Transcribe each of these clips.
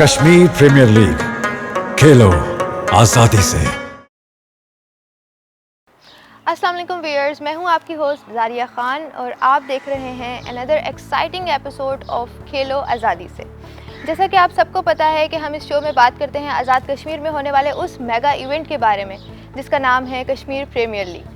Kashmir premiere league, खेलो आजादी से। अस्सलाम वालेकुम व्यूअर्स, मैं हूं आपकी होस्ट जारिया खान और आप देख रहे हैं अनदर एक्साइटिंग एपिसोड ऑफ खेलो आज़ादी से। जैसा कि आप सबको पता है कि हम इस शो में बात करते हैं आज़ाद कश्मीर में होने वाले उस मेगा इवेंट के बारे में जिसका नाम है कश्मीर प्रीमियर लीग।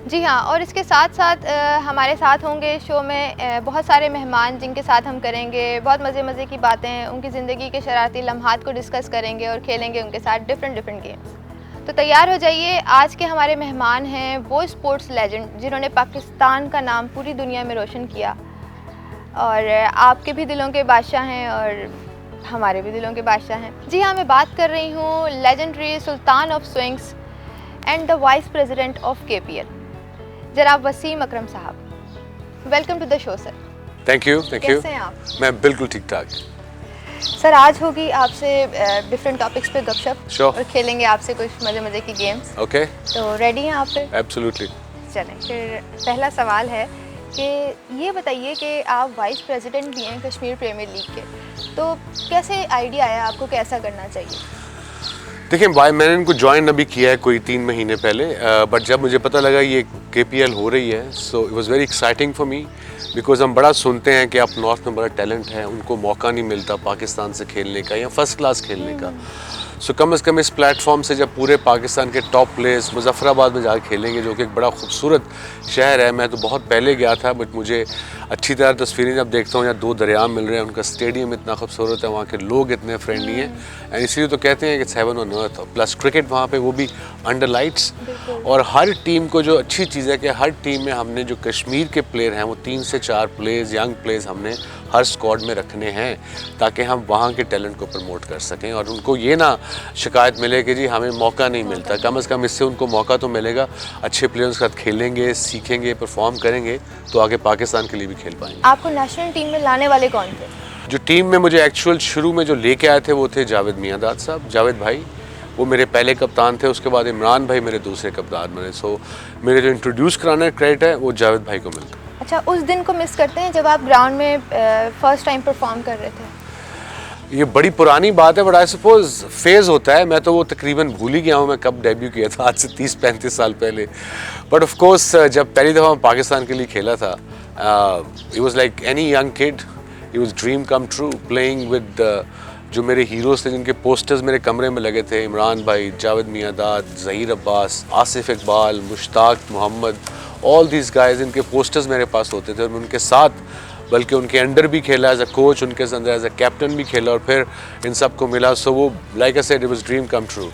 जी हाँ, और इसके साथ साथ हमारे साथ होंगे शो में बहुत सारे मेहमान जिनके साथ हम करेंगे बहुत मज़े की बातें, उनकी ज़िंदगी के शरारती लम्हात को डिस्कस करेंगे और खेलेंगे उनके साथ डिफरेंट गेम्स। तो तैयार हो जाइए, आज के हमारे मेहमान हैं वो स्पोर्ट्स लेजेंड जिन्होंने पाकिस्तान का नाम पूरी दुनिया में रोशन किया और आपके भी दिलों के बादशाह हैं और हमारे भी दिलों के बादशाह हैं। जी हाँ, मैं बात कर रही हूँ legendary sultan of swings and the vice president of KPL जनाब वसीम अकरम साहब। Welcome to the show sir. Thank you. कैसे हैं आप? मैं बिल्कुल ठीक ठाक। सर, आज होगी आपसे डिफरेंट टॉपिक्स पे गपशप Sure. और खेलेंगे आपसे कुछ मज़े की गेम्स। ओके, तो रेडी हैं आप फिर? एब्सोल्युटली। चलें, फिर पहला सवाल है कि ये बताइए कि आप वाइस प्रेसिडेंट भी हैं कश्मीर प्रीमियर लीग के, तो कैसे आइडिया आया आपको कि ऐसा करना चाहिए? देखिए मैंने इनको ज्वाइन अभी किया है कोई 3 महीने पहले, बट जब मुझे पता लगा ये KPL हो रही है, so it was very exciting for me because हम बड़ा सुनते हैं कि आप नॉर्थ में बड़ा टैलेंट है, उनको मौका नहीं मिलता पाकिस्तान से खेलने का या फर्स्ट क्लास खेलने का। सो कम से कम इस प्लेटफॉर्म से जब पूरे पाकिस्तान के टॉप प्लेयर्स मुजफ्फराबाद में जाकर खेलेंगे, जो कि एक बड़ा खूबसूरत शहर है। मैं तो बहुत पहले गया था, बट मुझे अच्छी तरह तस्वीरें जब देखता हूँ, यहाँ 2 दरिया मिल रहे हैं, उनका स्टेडियम इतना खूबसूरत है, वहाँ के लोग इतने फ्रेंडली हैं, एंड इसलिए तो कहते हैं कि it's heaven on earth. Plus cricket वहाँ पे वो भी अंडर लाइट्स, और हर टीम को जो अच्छी चीज़ है कि हर टीम में हमने जो कश्मीर के प्लेयर हैं वो 3 से 4 प्लेयर्स, यंग प्लेयर्स हमने हर स्क्वाड में रखने हैं ताकि हम वहाँ के टैलेंट को प्रमोट कर सकें और उनको ये ना शिकायत मिले कि जी हमें मौका नहीं मिलता। कम से कम इससे उनको मौका तो मिलेगा, अच्छे प्लेयर्स के साथ खेलेंगे, सीखेंगे, परफॉर्म करेंगे तो आगे पाकिस्तान के लिए भी खेल पाएंगे। आपको नेशनल टीम में लाने वाले कौन थे? जो टीम में मुझे एक्चुअल शुरू में जो लेके आए थे वो थे जावेद मियांदाद साहब, जावेद भाई, वो मेरे पहले कप्तान थे। उसके बाद इमरान भाई मेरे दूसरे कप्तान बने। सो मेरे जो इंट्रोड्यूस कराने का क्रेडिट है वो जावेद भाई को मिलता है। अच्छा, उस दिन को मिस करते हैं जब आप ग्राउंड में फर्स्ट टाइम परफॉर्म कर रहे थे? ये बड़ी पुरानी बात है, बट आई सपोज फेज़ होता है। मैं तो वो तकरीबन भूल ही गया हूँ मैं कब डेब्यू किया था, आज से 30-35 साल पहले। बट ऑफ कोर्स जब पहली दफ़ा मैं पाकिस्तान के लिए खेला था, it was like any young kid, it was dream come true playing with जो मेरे हीरोज़ थे जिनके पोस्टर्स मेरे कमरे में लगे थे। इमरान भाई, Javed Miandad, Zaheer Abbas, Asif Iqbal, Mushtaq Mohammad, all these guys, इनके पोस्टर्स मेरे पास होते थे और मैं उनके साथ, बल्कि उनके अंडर भी खेला एज अ कोच, उनके अंदर एज अ कैप्टन भी खेला और फिर इन सब को मिला। सो वो like I said, it was dream come true.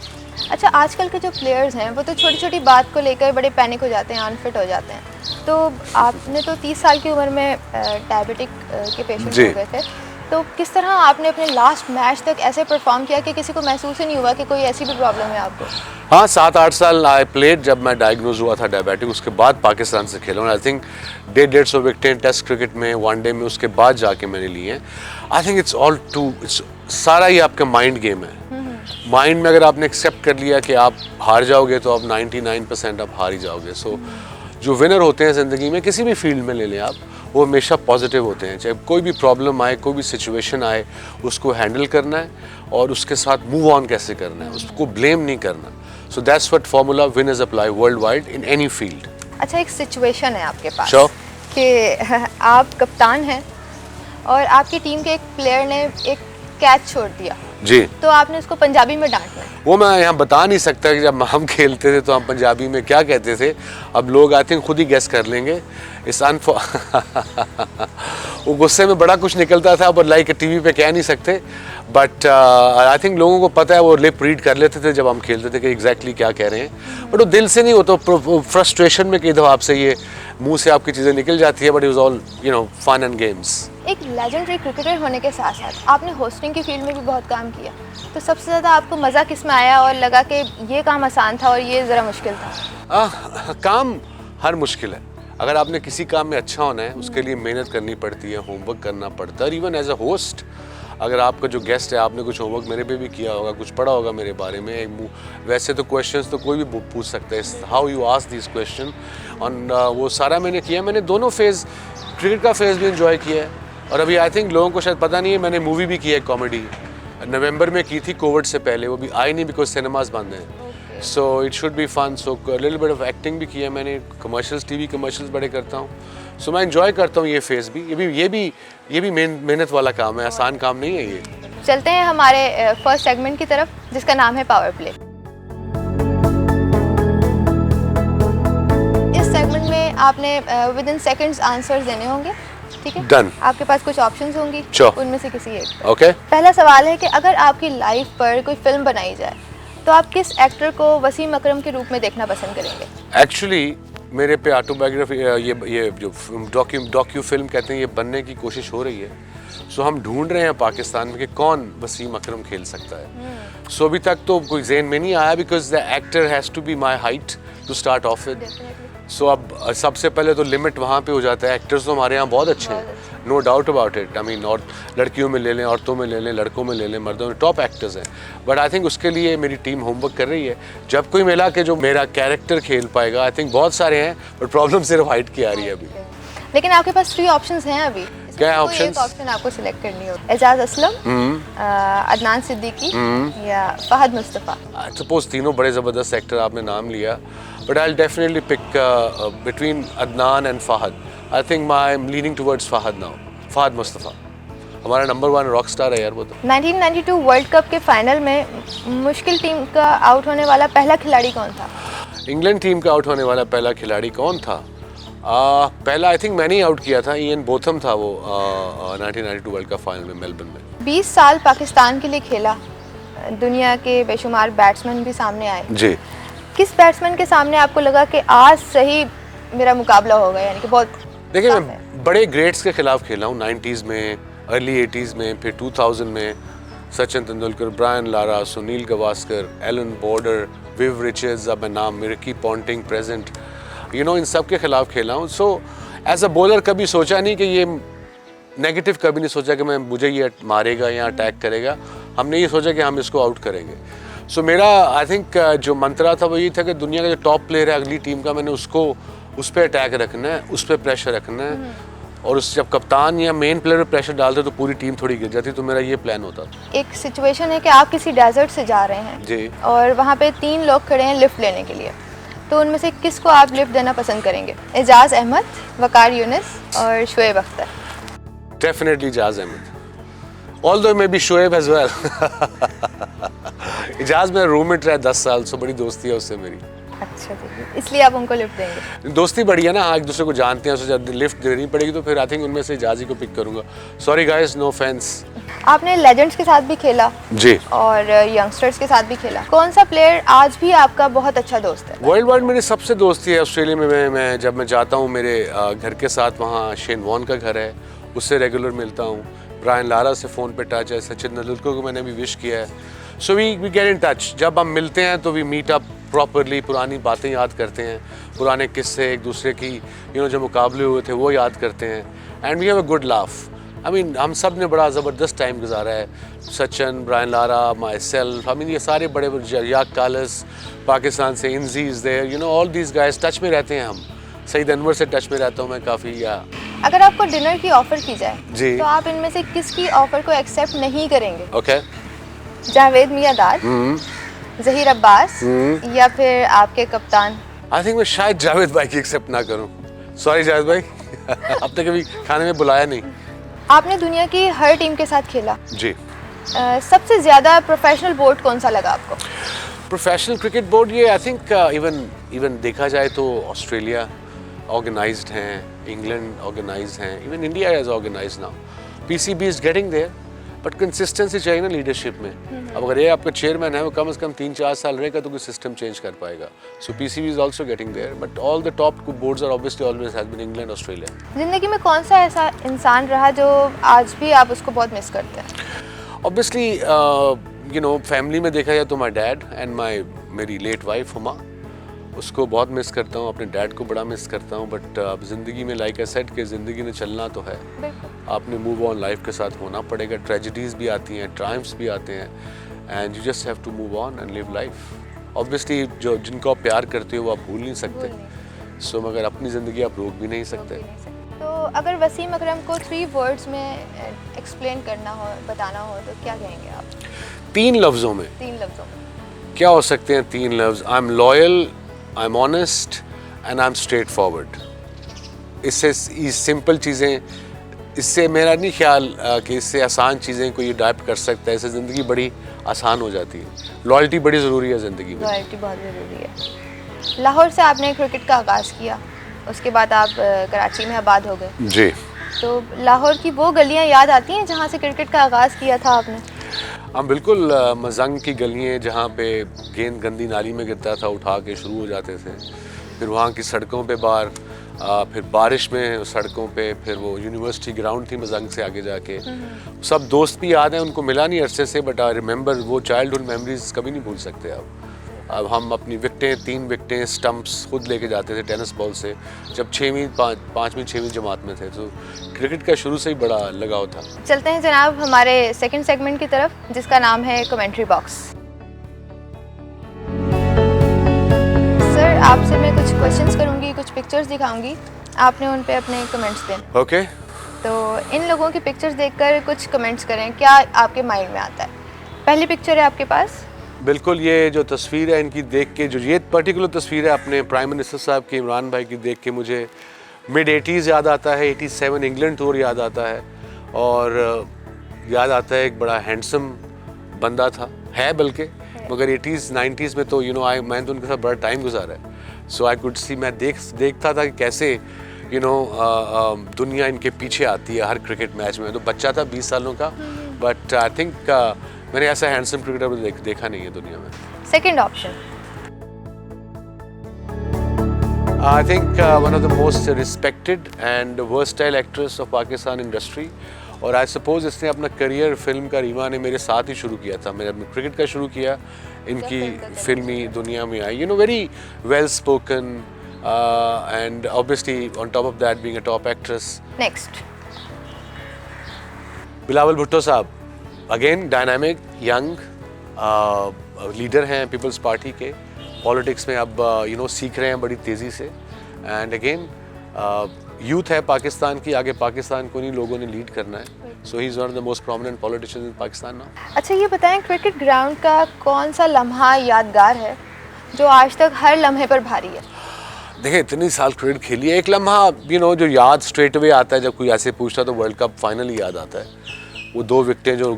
अच्छा, आजकल के जो प्लेयर्स हैं वो तो छोटी बात को लेकर बड़े पैनिक हो जाते हैं, अनफिट हो जाते हैं। तो आपने तो 30 साल की उम्र में डायबिटिक के पेशेंट हो गए थे, तो किस तरह आपने अपने लास्ट मैच तक ऐसे परफॉर्म किया कि किसी को महसूस ही नहीं हुआ कि कोई ऐसी भी प्रॉब्लम है आपको? हाँ, 7-8 साल आई प्लेड जब मैं डायग्नोज हुआ था डायबिटिक। उसके बाद पाकिस्तान से खेला हूँ। आई थिंक 150 विकेटें टेस्ट क्रिकेट में, वनडे में, उसके बाद जाके मैंने लिए हैं। I think it's all to, सारा ही आपका माइंड गेम है। माइंड में अगर आपने एक्सेप्ट कर लिया कि आप हार जाओगे तो आप 99% आप हार ही जाओगे। सो जो विनर होते हैं ज़िंदगी में किसी भी फील्ड में ले लें आप, वो हमेशा पॉजिटिव होते हैं। चाहे कोई भी प्रॉब्लम आए, कोई भी सिचुएशन आए, उसको हैंडल करना है और उसके साथ मूव ऑन कैसे करना है, उसको ब्लेम नहीं करना। So that's what formula winners apply world wide in any field. अच्छा, एक सिचुएशन है आपके पास Sure. कि आप कप्तान हैं और आपकी टीम के एक प्लेयर ने एक कैच छोड़ दिया जी, तो आपने उसको पंजाबी में डांटना है। वो मैं यहाँ बता नहीं सकता कि जब हम खेलते थे तो हम पंजाबी में क्या कहते थे। अब लोग आई थिंक खुद ही गेस कर लेंगे। इस वो गुस्से में बड़ा कुछ निकलता था, पर लाइक टीवी पे कह नहीं सकते। बट आई थिंक लोगों को पता है, वो लिप रीड कर लेते थे जब हम खेलते थे कि एग्जैक्टली क्या कह रहे हैं। बट वो दिल से नहीं, हो तो फ्रस्ट्रेशन में कई दफ़ा आपसे ये मुंह से आपकी चीज़ें निकल जाती है। But it was all fun and games. एक लेजेंडरी क्रिकेटर होने के साथ साथ आपने होस्टिंग की फील्ड में भी बहुत काम किया, तो सबसे ज़्यादा आपको मज़ा किस में आया और लगा कि ये काम आसान था और ये ज़रा मुश्किल था? काम हर मुश्किल है। अगर आपने किसी काम में अच्छा होना है, उसके लिए मेहनत करनी पड़ती है, होमवर्क करना पड़ता है। और इवन एज अ होस्ट, अगर आपका जो गेस्ट है, आपने कुछ होमवर्क मेरे पे भी किया होगा, कुछ पढ़ा होगा मेरे बारे में। वैसे तो क्वेश्चंस तो कोई भी पूछ सकता है, how you ask this question, और वो सारा मैंने किया। मैंने दोनों फेज़, क्रिकेट का फेज़ भी इंजॉय किया है, और अभी आई थिंक लोगों को शायद पता नहीं है, मैंने मूवी भी की है कॉमेडी, नवंबर में की थी कोविड से पहले, वो भी आई नहीं बिकॉज सिनेमाज बंद हैं। So it should be fun. So little bit of acting भी की है मैंने, कमर्शियल्स, टीवी कमर्शियल्स बड़े करता हूँ। सो मैं एंजॉय करता हूँ ये फेज़ भी। ये भी मेहनत वाला काम है, आसान काम नहीं है ये। चलते हैं हमारे फर्स्ट सेगमेंट की तरफ, जिसका नाम है पावर प्ले। इस सेगमेंट में आपने विद इन सेकंड्स आंसर्स देने होंगे, ठीक है? डन। आपके पास कुछ ऑप्शंस होंगी, Sure. उनमें से किसी एक। ओके। पहला सवाल है कि अगर आपकी लाइफ पर कोई फिल्म बनाई जाए तो आप किस एक्टर को वसीम अकरम के रूप में देखना पसंद करेंगे? एक्चुअली मेरे पे ऑटोबायोग्राफी, ये जो डॉक्यू फिल्म कहते हैं, ये बनने की कोशिश हो रही है। सो हम ढूंढ रहे हैं पाकिस्तान में कि कौन वसीम अकरम खेल सकता है। सो अभी तक तो कोई ज़हन में नहीं आया, because the actor has to be my height to start off with. So अब सबसे पहले तो लिमिट वहाँ पे हो जाता है। एक्टर्स तो हमारे यहाँ बहुत अच्छे हैं, no doubt about it. I mean, और लड़कियों में ले लें, औरतों में ले लें, लड़कों में ले लें, मर्दों में टॉप एक्टर्स हैं। बट आई थिंक उसके लिए मेरी टीम होमवर्क कर रही है। जब कोई मिला कि जो मेरा कैरेक्टर खेल पाएगा, आई थिंक बहुत सारे हैं, बट प्रॉब्लम सिर्फ हाइट की आ रही है अभी। लेकिन आपके पास 3 ऑप्शंस हैं अभी। क्या है कोई ऑप्शंस? एक ऑप्शन आपको सिलेक्ट करनी होगी। एजाज असलम, अदनान सिद्दीकी या फहद मुस्तफ़ा। आई सपोज तीनों बड़े ज़बरदस्त एक्टर आपने नाम लिया, but I definitely pick between Adnan and Fahad. I think I am leaning towards Fahad now, Fahad Mustafa. हमारा नंबर 1 रॉक स्टार है यार वो तो। 1992 वर्ल्ड कप के फाइनल में मुश्किल टीम का आउट होने वाला पहला खिलाड़ी कौन था? इंग्लैंड टीम का आउट होने वाला पहला खिलाड़ी कौन था? पहला आई थिंक मैंने ही आउट किया था, इयन बोथम था वो 1992 वर्ल्ड कप फाइनल में मेलबर्न में। 20 साल पाकिस्तान के लिए खेला, दुनिया के बेशुमार बैट्समैन भी सामने आए जी। किस बैट्समैन के सामने आपको लगा कि आज सही मेरा मुकाबला होगा, यानी कि बहुत? देखिए, मैं बड़े ग्रेट्स के खिलाफ खेला हूँ 90s में, अर्ली 80s में, फिर 2000 में। Sachin Tendulkar, Brian Lara, Sunil Gavaskar, Allan Border, Viv Richards, अब मैं नाम, रिकी पॉन्टिंग प्रेजेंट, इन सब के खिलाफ खेला हूँ। सो एज अ बॉलर कभी सोचा नहीं कि ये नेगेटिव, कभी नहीं सोचा कि मुझे ये मारेगा या अटैक करेगा। हमने ये सोचा कि हम इसको आउट करेंगे। सो मेरा आई थिंक जो मंत्रा था वो ये था कि दुनिया का जो टॉप प्लेयर है अगली टीम का, मैंने उसको उस पर अटैक रखना है, उस पर प्रेशर रखना है। और उस जब कप्तान या मेन प्लेयर पे प्रेशर डालते तो पूरी टीम थोड़ी गिर जाती। तो मेरा ये प्लान होता था। एक सिचुएशन है कि आप किसी डेजर्ट से जा रहे हैं जी, और वहाँ पे 3 लोग खड़े हैं लिफ्ट लेने के लिए, तो उनमें से किसको आप लिफ्ट देना पसंद करेंगे? एजाज अहमद, वकार यूनिस और Shoaib Akhtar? Definitely Ijaz Ahmed, although maybe Shoaib as well. Ijaz मेरा रूममेट रहा 10 साल, सो बड़ी दोस्ती है उससे मेरी। अच्छा जी, इसलिए आप उनको लिफ्ट देंगे? दोस्ती बड़ी है ना, एक दूसरे को जानते हैं, उससे जब लिफ्ट देनी पड़ेगी तो फिर आई थिंक उनमें से एजाज ही को पिक करूंगा। Sorry guys, no offence. आपने लेजेंड्स के साथ भी खेला जी, और यंगस्टर्स के साथ भी खेला, कौन सा प्लेयर आज भी आपका बहुत अच्छा दोस्त है? वर्ल्ड वाइड मेरी सबसे दोस्ती है। ऑस्ट्रेलिया में मैं जब मैं जाता हूँ, मेरे घर के साथ वहाँ शेन वॉर्न का घर है, उससे रेगुलर मिलता हूँ। ब्रायन लारा से फ़ोन पे टच है, सचिन तेंदुलकर को मैंने भी विश किया है। So we get in touch. जब हम मिलते हैं तो वी मीट अप प्रॉपरली, पुरानी बातें याद करते हैं, पुराने किस्से, एक दूसरे की जो मुकाबले हुए थे वो याद करते हैं, and we have a good laugh. I mean, हम सब ने बड़ा ज़बरदस्त टाइम गुजारा है। Sachin, Brian Lara, myself, I mean ये सारे बड़े याक कालस, पाकिस्तान से Inzi is there, all these guys, touch में रहते हैं हम। सईद अनवर से टच में रहता हूँ मैं काफ़ी। या अगर आपको डिनर की ऑफर की जाए जी, तो आप इनमें से किसकी ऑफर को एक्सेप्ट नहीं करेंगे? ओके। जावेद मियादाद, ज़हीर अब्बास या फिर आपके कप्तान? आई थिंक मैं शायद जावेद भाई की एक्सेप्ट ना करूँ। सॉरी जावेद भाई, अब तक कभी खाने में बुलाया नहीं। आपने दुनिया की हर टीम के साथ खेला जी। सबसे ज़्यादा प्रोफेशनल बोर्ड कौन सा लगा आपको? प्रोफेशनल क्रिकेट बोर्ड, ये आई थिंक इवन देखा जाए तो ऑस्ट्रेलिया ऑर्गेनाइज्ड हैं, इंग्लैंड ऑर्गेनाइज्ड हैं, even India is organised now. PCB is getting there, but consistency चाहिए ना लीडरशिप में। अब अगर ये आपका चेयरमैन है वो कम से कम 3-4 साल रहेगा तो कोई सिस्टम चेंज कर पाएगा। So PCB is also getting there, but all the top boards are obviously always has been England, Australia. जिंदगी में कौन सा ऐसा इंसान रहा जो आज भी आप उसको बहुत मिस करते हैं? ऑब्वियसली फैमिली में देखा जाए तो माई डैड एंड मेरी लेट वाइफ हुमा, उसको बहुत मिस करता हूँ। अपने डैड को बड़ा मिस करता हूँ। बट अब ज़िंदगी में लाइक आई सेड कि ज़िंदगी में चलना तो है, आपने मूव ऑन लाइफ के साथ होना पड़ेगा। ट्रेजेडीज़ भी आती हैं, ट्रायम्फ्स भी आते हैं, and you just have to move on and live life. Obviously जिनको आप प्यार करते हो वो आप भूल नहीं सकते, सो मगर अपनी ज़िंदगी आप रोक भी नहीं सकते। तो अगर वसीम अकरम को 3 वर्ड्स में एक्सप्लेन करना हो, बताना हो, तो क्या कहेंगे आप? 3 लफ्ज़ों में 3 लफ्जों में क्या हो सकते हैं 3 लफ्ज़? I am loyal, I am honest and I am straight forward. इससे सिंपल चीज़ें, इससे मेरा नहीं ख्याल कि इससे आसान चीज़ें कोई अडैप्ट कर सकता है। इससे ज़िंदगी बड़ी आसान हो जाती है। लॉयल्टी बड़ी ज़रूरी है ज़िंदगी में। लॉयल्टी बहुत ज़रूरी है। लाहौर से आपने क्रिकेट का आगाज़ किया, उसके बाद आप कराची में आबाद हो गए। जी। तो लाहौर की वो गलियां याद आती हैं जहाँ से क्रिकेट का आगाज़ किया था आपने? हम बिल्कुल मजंग की गलियाँ जहाँ पे गेंद गंदी नाली में गिरता था, उठा के शुरू हो जाते थे। फिर वहाँ की सड़कों पे बाहर, फिर बारिश में सड़कों पे, फिर वो यूनिवर्सिटी ग्राउंड थी मजंग से आगे जाके। सब दोस्त भी याद हैं, उनको मिला नहीं अरसे से, बट आई रिमेंबर वो चाइल्डहुड मेमोरीज कभी नहीं भूल सकते आप। अब हम अपनी विकटें, 3 विकटें, स्टंप्स खुद लेके जाते थे टेनिस बॉल से, जब 5वीं 6वीं जमात में थे। तो क्रिकेट का शुरू से ही बड़ा लगाव था। चलते हैं जनाब हमारे सेकंड सेगमेंट की तरफ, जिसका नाम है कमेंट्री बॉक्स। सर, आपसे मैं कुछ क्वेश्चंस करूंगी, कुछ पिक्चर्स दिखाऊंगी, आपने उन पे अपने कमेंट्स दें। ओके। तो इन लोगों की पिक्चर्स देखकर कुछ कमेंट्स करें, क्या आपके माइंड में आता है। पहली पिक्चर है आपके पास। बिल्कुल, ये जो तस्वीर है इनकी देख के, जो ये पर्टिकुलर तस्वीर है अपने प्राइम मिनिस्टर साहब की, इमरान भाई की, देख के मुझे मिड 80s याद आता है, 87 इंग्लैंड टूर याद आता है, और याद आता है एक बड़ा हैंडसम बंदा था, है बल्कि, मगर 80s 90s में तो मैंने तो उनके साथ बड़ा टाइम गुजारा है। सो आई कुड सी, मैं देखता था कि कैसे दुनिया इनके पीछे आती है हर क्रिकेट मैच में। तो बच्चा था 20 सालों का, बट आई थिंक मैंने ऐसा हैंडसम क्रिकेटर देखा नहीं है दुनिया में। Second option. I think one of the most respected and versatile actress of Pakistan industry, और आई सपोज इसने अपना करियर फिल्म का, रीमा ने मेरे साथ ही शुरू किया था। मैंने अपने क्रिकेट का शुरू किया, इनकी फिल्मी दुनिया में आई। Very well spoken and obviously on top of that being a top actress. Next. Bilawal Bhutto साहब, अगेन डायनामिक यंग लीडर हैं पीपल्स पार्टी के, पॉलिटिक्स में अब सीख रहे हैं बड़ी तेज़ी से। एंड अगेन यूथ है पाकिस्तान की, आगे पाकिस्तान को नहीं लोगों ने लीड करना है। So he is one of the most prominent politicians in Pakistan now. अच्छा, ये बताएं क्रिकेट ग्राउंड का कौन सा लम्हा यादगार है जो आज तक हर लम्हे पर भारी है? देखिए, इतनी साल क्रिकेट खेली है, एक लम्हा जो याद स्ट्रेट अवे आता है जब कोई ऐसे पूछता, तो वर्ल्ड कप फाइनल ही याद आता है। वो 2 विकेटें जो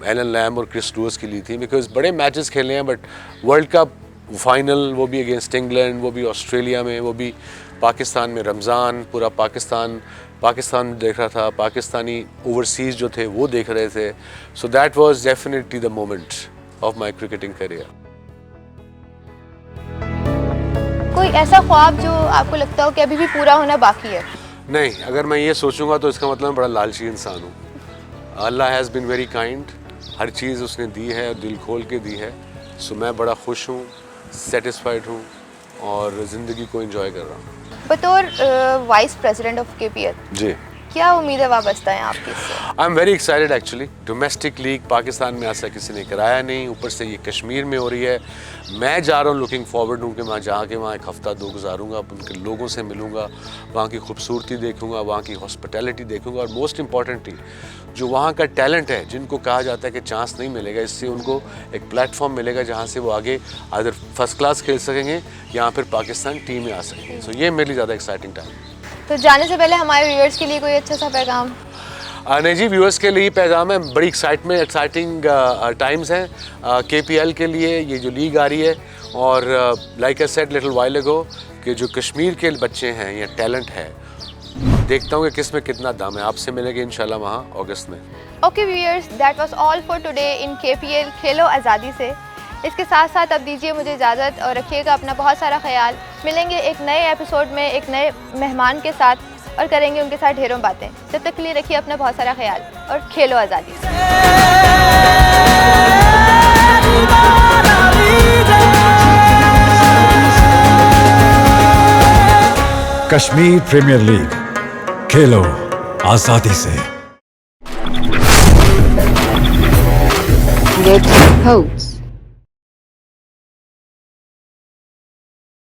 एलन लैम और क्रिस लुइस की ली थी, बिकॉज बड़े मैचेस खेले हैं, बट वर्ल्ड कप फाइनल, वो भी अगेंस्ट इंग्लैंड, वो भी ऑस्ट्रेलिया में, वो भी पाकिस्तान में, रमज़ान, पूरा पाकिस्तान देख रहा था, पाकिस्तानी ओवरसीज़ जो थे वो देख रहे थे। So that was definitely the moment of my cricketing career. कोई ऐसा ख्वाब जो आपको लगता हो कि अभी भी पूरा होना बाकी है? नहीं, अगर मैं ये सोचूंगा तो इसका मतलब मैं बड़ा लालची इंसान हूँ। अल्लाह हैज़ बीन वेरी काइंड, हर चीज़ उसने दी है, दिल खोल के दी है। सो मैं बड़ा खुश हूँ, सेटिस्फाइड हूँ और ज़िंदगी को एंजॉय कर रहा हूँ। बतौर वाइस प्रेसिडेंट ऑफ केपीएल, जी, क्या उम्मीदें वाबस्ता हैं आपकी इससे? I am very excited actually. Domestic league Pakistan में ऐसा किसी ने कराया नहीं, ऊपर से ये कश्मीर में हो रही है। मैं जा रहा हूँ, लुकिंग फॉरवर्ड हूँ कि मैं जाके वहाँ 1 हफ्ता 2 गुजारूंगा, उनके लोगों से मिलूँगा, वहाँ की खूबसूरती देखूँगा, वहाँ की हॉस्पिटैलिटी देखूँगा, और मोस्ट इम्पॉर्टेंटली जो वहाँ का टैलेंट है, जिनको कहा जाता है कि चांस नहीं मिलेगा, इससे उनको एक प्लेटफॉर्म मिलेगा जहाँ से वो आगे अदर फर्स्ट क्लास खेल सकेंगे या फिर पाकिस्तान टीम में आ सकेंगे। सो ये मेरे लिए ज़्यादा एक्साइटिंग टाइम। तो जाने से पहले हमारे व्यूअर्स के लिए कोई अच्छा सा पैगाम? नहीं जी, व्यूअर्स के लिए पैगाम है, बड़ी एक्साइटिंग टाइम्स हैं केपीएल के लिए, ये जो लीग आ रही है। और like I said little while ago कि जो कश्मीर के बच्चे हैं, ये टैलेंट है, देखता हूँ कि किस में कितना दम है। आपसे मिलेंगे इंशाल्लाह वहाँ अगस्त में। Okay viewers, that was all for today in KPL खेलो आज़ादी से। इसके साथ साथ अब दीजिए मुझे इजाज़त और रखिएगा अपना बहुत सारा ख्याल। मिलेंगे एक नए एपिसोड में एक नए मेहमान के साथ और करेंगे उनके साथ ढेरों बातें। जब तक के लिए रखिए अपना बहुत सारा ख्याल और खेलो आज़ादी से। कश्मीर प्रीमियर लीग, खेलो आजादी से। Red Hope